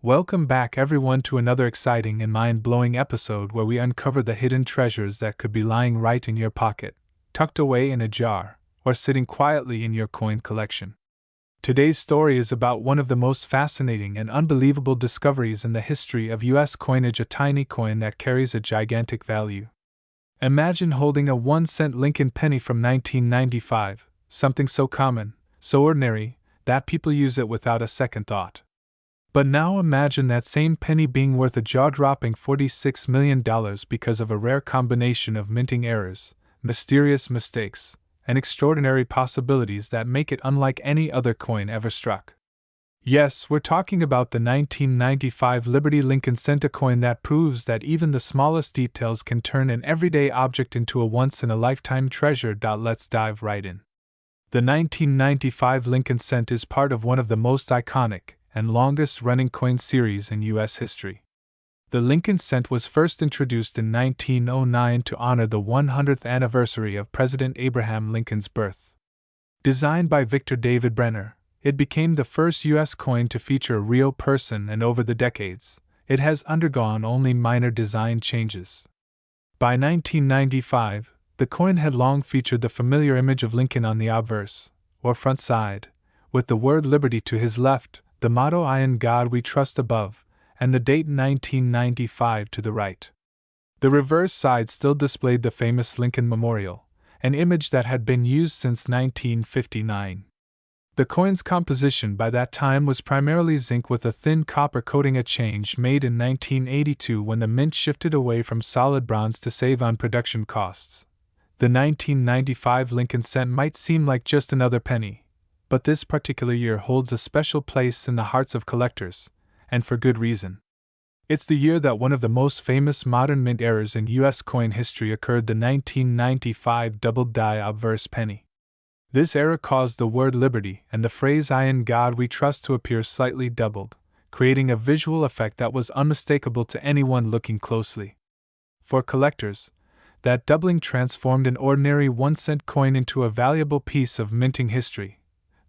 Welcome back, everyone, to another exciting and mind-blowing episode where we uncover the hidden treasures that could be lying right in your pocket, tucked away in a jar, or sitting quietly in your coin collection. Today's story is about one of the most fascinating and unbelievable discoveries in the history of U.S. coinage, a tiny coin that carries a gigantic value. Imagine holding a 1-cent Lincoln penny from 1995, something so common, so ordinary, that people use it without a second thought. But now imagine that same penny being worth a jaw-dropping $46 million because of a rare combination of minting errors, mysterious mistakes, and extraordinary possibilities that make it unlike any other coin ever struck. Yes, we're talking about the 1995 Liberty Lincoln Cent, a coin that proves that even the smallest details can turn an everyday object into a once-in-a-lifetime treasure. Let's dive right in. The 1995 Lincoln Cent is part of one of the most iconic and longest-running coin series in U.S. history. The Lincoln Cent was first introduced in 1909 to honor the 100th anniversary of President Abraham Lincoln's birth. Designed by Victor David Brenner, it became the first U.S. coin to feature a real person, and over the decades, it has undergone only minor design changes. By 1995, the coin had long featured the familiar image of Lincoln on the obverse, or front side, with the word Liberty to his left, the motto "I in God We Trust" above, and the date 1995 to the right. The reverse side still displayed the famous Lincoln Memorial, an image that had been used since 1959. The coin's composition by that time was primarily zinc with a thin copper coating, a change made in 1982 when the mint shifted away from solid bronze to save on production costs. The 1995 Lincoln Cent might seem like just another penny, but this particular year holds a special place in the hearts of collectors, and for good reason. It's the year that one of the most famous modern mint errors in U.S. coin history occurred, the 1995 double-die obverse penny. This error caused the word Liberty and the phrase "I in God We Trust" to appear slightly doubled, creating a visual effect that was unmistakable to anyone looking closely. For collectors, that doubling transformed an ordinary 1-cent coin into a valuable piece of minting history.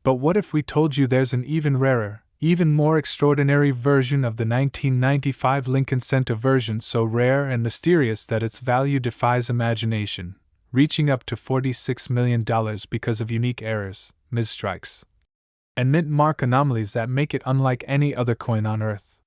But what if we told you there's an even rarer, even more extraordinary version of the 1995 Lincoln Cent, a version so rare and mysterious that its value defies imagination, reaching up to $46 million because of unique errors, misstrikes, and mint mark anomalies that make it unlike any other coin on Earth?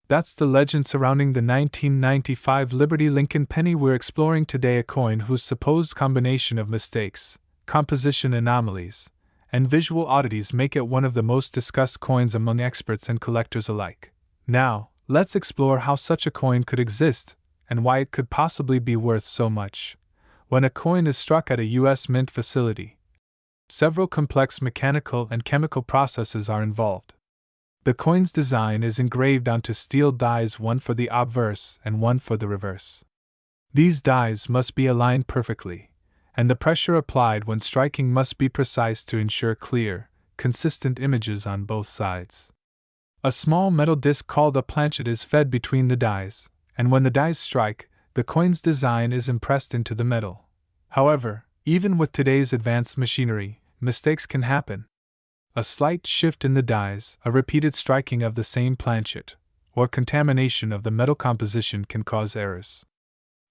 That's the legend surrounding the 1995 Liberty Lincoln penny we're exploring today, a coin whose supposed combination of mistakes, composition anomalies, and visual oddities make it one of the most discussed coins among experts and collectors alike. Now, let's explore how such a coin could exist, and why it could possibly be worth so much. When a coin is struck at a U.S. mint facility, several complex mechanical and chemical processes are involved. The coin's design is engraved onto steel dies, one for the obverse and one for the reverse. These dies must be aligned perfectly, and the pressure applied when striking must be precise to ensure clear, consistent images on both sides. A small metal disc called a planchet is fed between the dies, and when the dies strike, the coin's design is impressed into the metal. However, even with today's advanced machinery, mistakes can happen. A slight shift in the dies, a repeated striking of the same planchet, or contamination of the metal composition can cause errors.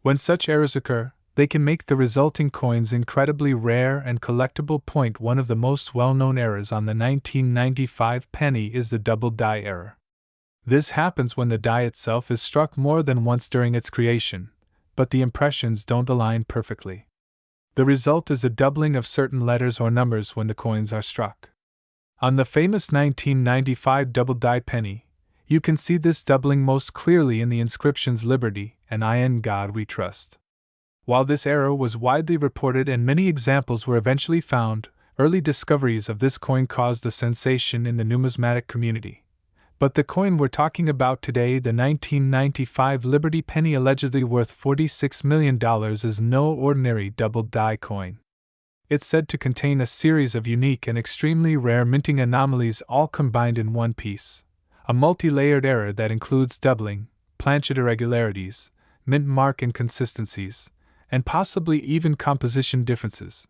When such errors occur, they can make the resulting coins incredibly rare and collectible. One of the most well-known errors on the 1995 penny is the double die error. This happens when the die itself is struck more than once during its creation, but the impressions don't align perfectly. The result is a doubling of certain letters or numbers when the coins are struck. On the famous 1995 double die penny, you can see this doubling most clearly in the inscriptions "Liberty" and "I in God We Trust." While this error was widely reported and many examples were eventually found, early discoveries of this coin caused a sensation in the numismatic community. But the coin we're talking about today, the 1995 Liberty penny, allegedly worth $46 million, is no ordinary double-die coin. It's said to contain a series of unique and extremely rare minting anomalies, all combined in one piece. A multi-layered error that includes doubling, planchet irregularities, mint mark inconsistencies, and possibly even composition differences.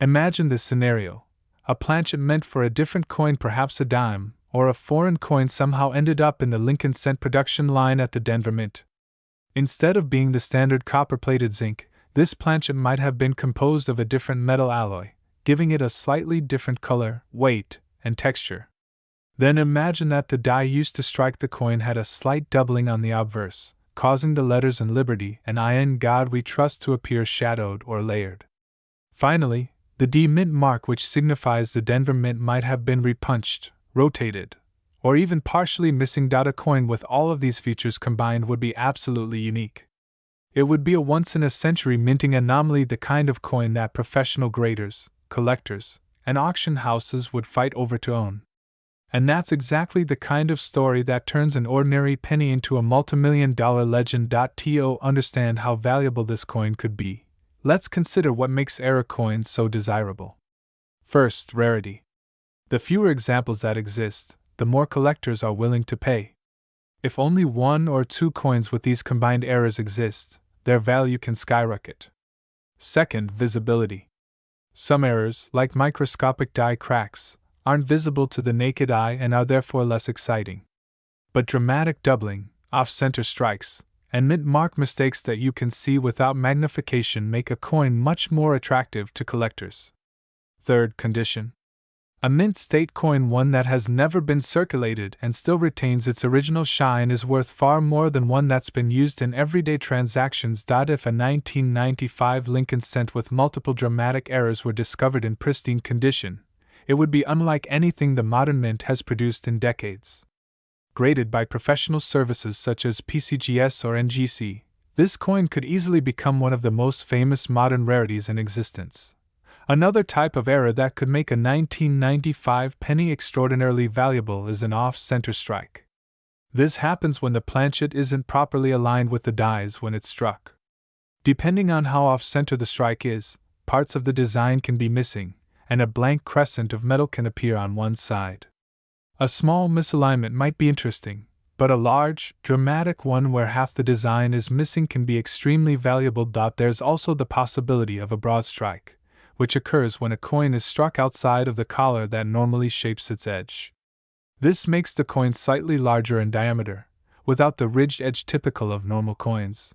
Imagine this scenario: a planchet meant for a different coin, perhaps a dime, or a foreign coin somehow ended up in the Lincoln cent production line at the Denver Mint. Instead of being the standard copper-plated zinc, this planchet might have been composed of a different metal alloy, giving it a slightly different color, weight, and texture. Then imagine that the die used to strike the coin had a slight doubling on the obverse, causing the letters in Liberty and I in God We Trust to appear shadowed or layered. Finally, the D Mint mark, which signifies the Denver Mint, might have been repunched, rotated, or even partially missing. A coin with all of these features combined would be absolutely unique. It would be a once-in-a-century minting anomaly, the kind of coin that professional graders, collectors, and auction houses would fight over to own. And that's exactly the kind of story that turns an ordinary penny into a multimillion-dollar legend. To understand how valuable this coin could be, let's consider what makes era coins so desirable. First, rarity. The fewer examples that exist, the more collectors are willing to pay. If only 1 or 2 coins with these combined eras exist, their value can skyrocket. Second, visibility. Some errors, like microscopic die cracks, aren't visible to the naked eye and are therefore less exciting. But dramatic doubling, off-center strikes, and mint mark mistakes that you can see without magnification make a coin much more attractive to collectors. Third, condition. A mint state coin, one that has never been circulated and still retains its original shine, is worth far more than one that's been used in everyday transactions. If a 1995 Lincoln cent with multiple dramatic errors were discovered in pristine condition, it would be unlike anything the modern mint has produced in decades. Graded by professional services such as PCGS or NGC, this coin could easily become one of the most famous modern rarities in existence. Another type of error that could make a 1995 penny extraordinarily valuable is an off-center strike. This happens when the planchet isn't properly aligned with the dies when it's struck. Depending on how off-center the strike is, parts of the design can be missing, and a blank crescent of metal can appear on one side. A small misalignment might be interesting, but a large, dramatic one where half the design is missing can be extremely valuable. There's also the possibility of a broad strike, which occurs when a coin is struck outside of the collar that normally shapes its edge. This makes the coin slightly larger in diameter, without the ridged edge typical of normal coins.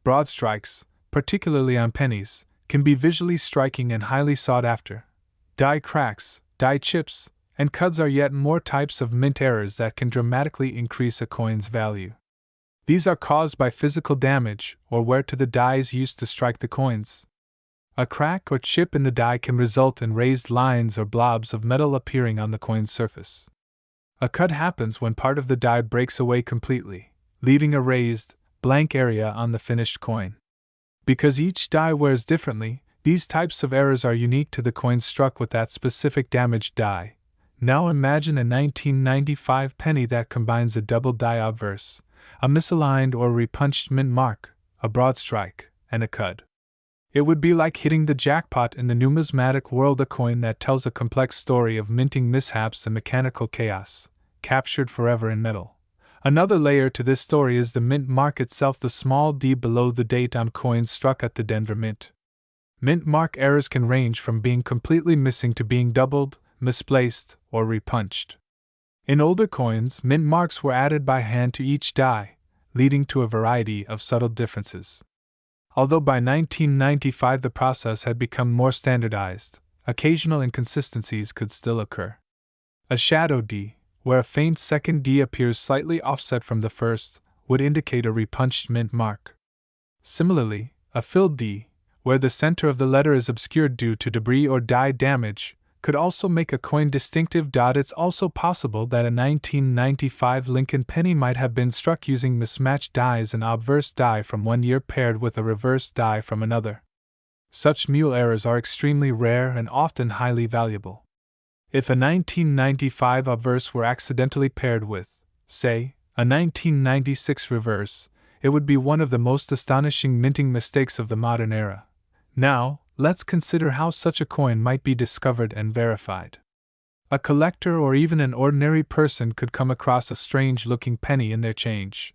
Broad strikes, particularly on pennies, can be visually striking and highly sought after. Die cracks, die chips, and cuds are yet more types of mint errors that can dramatically increase a coin's value. These are caused by physical damage or wear to the dies used to strike the coins. A crack or chip in the die can result in raised lines or blobs of metal appearing on the coin's surface. A cut happens when part of the die breaks away completely, leaving a raised, blank area on the finished coin. Because each die wears differently, these types of errors are unique to the coins struck with that specific damaged die. Now imagine a 1995 penny that combines a double die obverse, a misaligned or repunched mint mark, a broad strike, and a cud. It would be like hitting the jackpot in the numismatic world, a coin that tells a complex story of minting mishaps and mechanical chaos, captured forever in metal. Another layer to this story is the mint mark itself, the small d below the date on coins struck at the Denver Mint. Mint mark errors can range from being completely missing to being doubled, misplaced, or repunched. In older coins, mint marks were added by hand to each die, leading to a variety of subtle differences. Although by 1995 the process had become more standardized, occasional inconsistencies could still occur. A shadow D, where a faint second D appears slightly offset from the first, would indicate a repunched mint mark. Similarly, a filled D, where the center of the letter is obscured due to debris or die damage, could also make a coin distinctive. It's also possible that a 1995 Lincoln penny might have been struck using mismatched dies, an obverse die from one year paired with a reverse die from another. Such mule errors are extremely rare and often highly valuable. If a 1995 obverse were accidentally paired with, say, a 1996 reverse, it would be one of the most astonishing minting mistakes of the modern era. Now, let's consider how such a coin might be discovered and verified. A collector or even an ordinary person could come across a strange-looking penny in their change